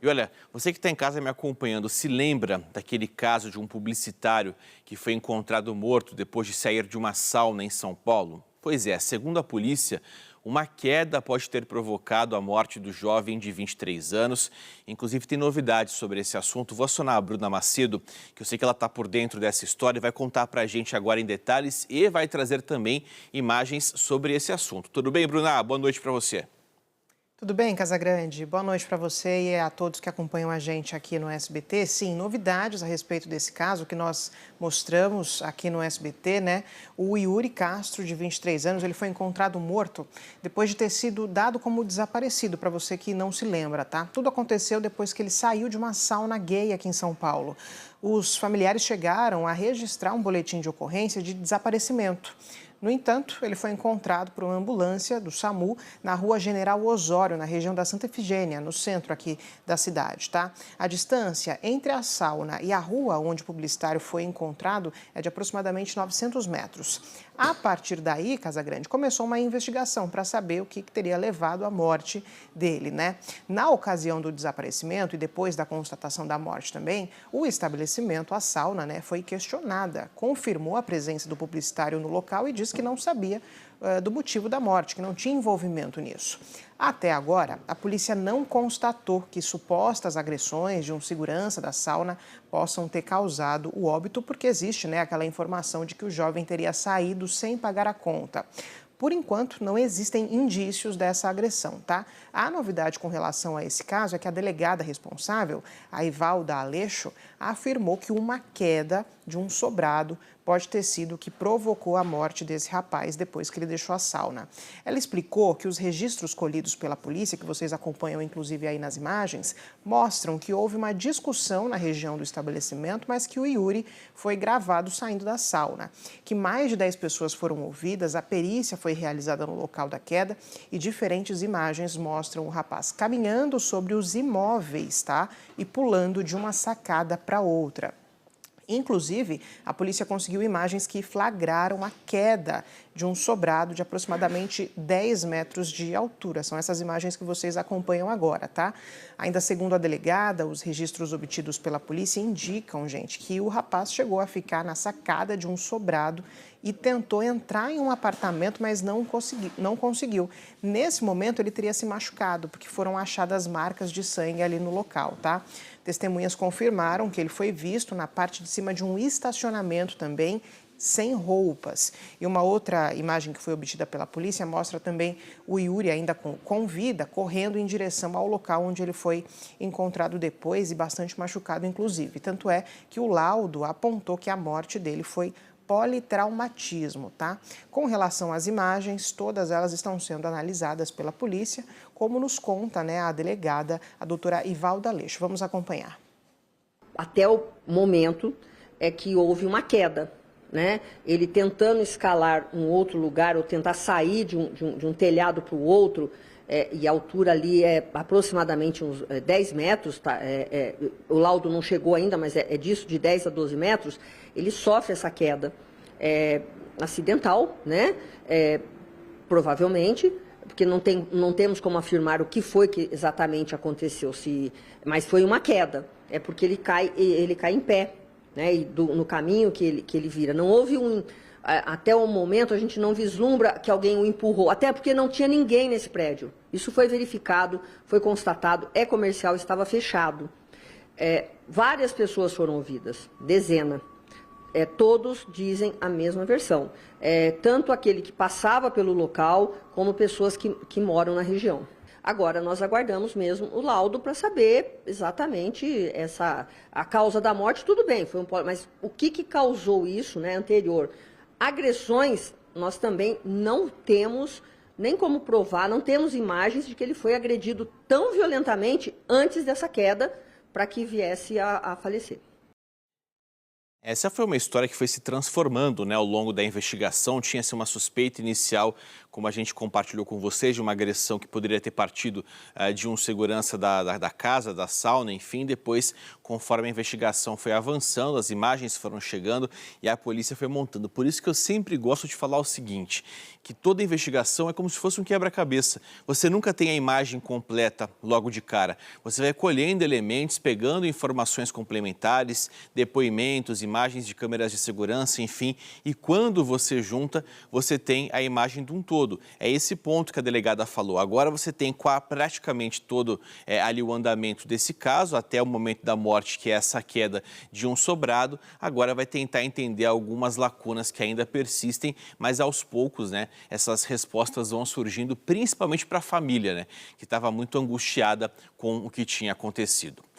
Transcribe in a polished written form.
E olha, você que está em casa me acompanhando, se lembra daquele caso de um publicitário que foi encontrado morto depois de sair de uma sauna em São Paulo? Pois é, segundo a polícia, uma queda pode ter provocado a morte do jovem de 23 anos. Inclusive, tem novidades sobre esse assunto. Vou acionar a Bruna Macedo, que eu sei que ela está por dentro dessa história e vai contar para a gente agora em detalhes e vai trazer também imagens sobre esse assunto. Tudo bem, Bruna? Boa noite para você. Tudo bem, Casagrande? Boa noite para você e a todos que acompanham a gente aqui no SBT. Sim, novidades a respeito desse caso que nós mostramos aqui no SBT, né? O Yuri Castro, de 23 anos, ele foi encontrado morto depois de ter sido dado como desaparecido, para você que não se lembra, tá? Tudo aconteceu depois que ele saiu de uma sauna gay aqui em São Paulo. Os familiares chegaram a registrar um boletim de ocorrência de desaparecimento. No entanto, ele foi encontrado por uma ambulância do SAMU na rua General Osório, na região da Santa Efigênia, no centro aqui da cidade, tá? A distância entre a sauna e a rua onde o publicitário foi encontrado é de aproximadamente 900 metros. A partir daí, Casagrande, começou uma investigação para saber o que teria levado à morte dele, né? Na ocasião do desaparecimento e depois da constatação da morte também, o estabelecimento, a sauna, né, foi questionada, confirmou a presença do publicitário no local e disse que não sabia do motivo da morte, que não tinha envolvimento nisso. Até agora, a polícia não constatou que supostas agressões de um segurança da sauna possam ter causado o óbito, porque existe, né, aquela informação de que o jovem teria saído sem pagar a conta. Por enquanto, não existem indícios dessa agressão, tá? A novidade com relação a esse caso é que a delegada responsável, a Ivalda Aleixo, afirmou que uma queda de um sobrado pode ter sido o que provocou a morte desse rapaz depois que ele deixou a sauna. Ela explicou que os registros colhidos pela polícia, que vocês acompanham inclusive aí nas imagens, mostram que houve uma discussão na região do estabelecimento, mas que o Yuri foi gravado saindo da sauna. Que mais de 10 pessoas foram ouvidas, a perícia foi realizada no local da queda e diferentes imagens mostram o rapaz caminhando sobre os imóveis, tá? E pulando de uma sacada para outra. Inclusive, a polícia conseguiu imagens que flagraram a queda de um sobrado de aproximadamente 10 metros de altura. São essas imagens que vocês acompanham agora, tá? Ainda segundo a delegada, os registros obtidos pela polícia indicam, gente, que o rapaz chegou a ficar na sacada de um sobrado e tentou entrar em um apartamento, mas não conseguiu. Nesse momento, ele teria se machucado, porque foram achadas marcas de sangue ali no local, tá? Testemunhas confirmaram que ele foi visto na parte de cima de um estacionamento também, sem roupas. E uma outra imagem que foi obtida pela polícia mostra também o Yuri ainda com vida, correndo em direção ao local onde ele foi encontrado depois e bastante machucado, inclusive. Tanto é que o laudo apontou que a morte dele foi politraumatismo, tá? Com relação às imagens, todas elas estão sendo analisadas pela polícia, como nos conta, né, a delegada, a doutora Ivalda Aleixo. Vamos acompanhar. Até o momento é que houve uma queda, né? Ele tentando escalar um outro lugar ou tentar sair de um telhado para o outro, e a altura ali é aproximadamente uns 10 metros, tá? O laudo não chegou ainda, mas é disso, de 10 a 12 metros, ele sofre essa queda acidental, né? Provavelmente, porque não temos como afirmar o que foi que exatamente aconteceu, mas foi uma queda, é porque ele cai em pé, né? E no caminho que ele vira. Não houve até o momento a gente não vislumbra que alguém o empurrou, até porque não tinha ninguém nesse prédio. Isso foi verificado, foi constatado, é comercial, estava fechado. Várias pessoas foram ouvidas, dezena. Todos dizem a mesma versão. Tanto aquele que passava pelo local, como pessoas que moram na região. Agora, nós aguardamos mesmo o laudo para saber exatamente a causa da morte. Tudo bem, mas o que causou isso, né, anterior? Agressões, nós também não temos nem como provar, não temos imagens de que ele foi agredido tão violentamente antes dessa queda para que viesse a falecer. Essa foi uma história que foi se transformando, né, ao longo da investigação. Tinha-se uma suspeita inicial como a gente compartilhou com vocês, de uma agressão que poderia ter partido de um segurança da casa, da sauna, enfim. Depois, conforme a investigação foi avançando, as imagens foram chegando e a polícia foi montando. Por isso que eu sempre gosto de falar o seguinte, que toda investigação é como se fosse um quebra-cabeça. Você nunca tem a imagem completa logo de cara. Você vai colhendo elementos, pegando informações complementares, depoimentos, imagens de câmeras de segurança, enfim. E quando você junta, você tem a imagem de um todo. É esse ponto que a delegada falou. Agora você tem praticamente todo ali o andamento desse caso, até o momento da morte, que é essa queda de um sobrado. Agora vai tentar entender algumas lacunas que ainda persistem, mas aos poucos, né, essas respostas vão surgindo, principalmente para a família, né, que estava muito angustiada com o que tinha acontecido.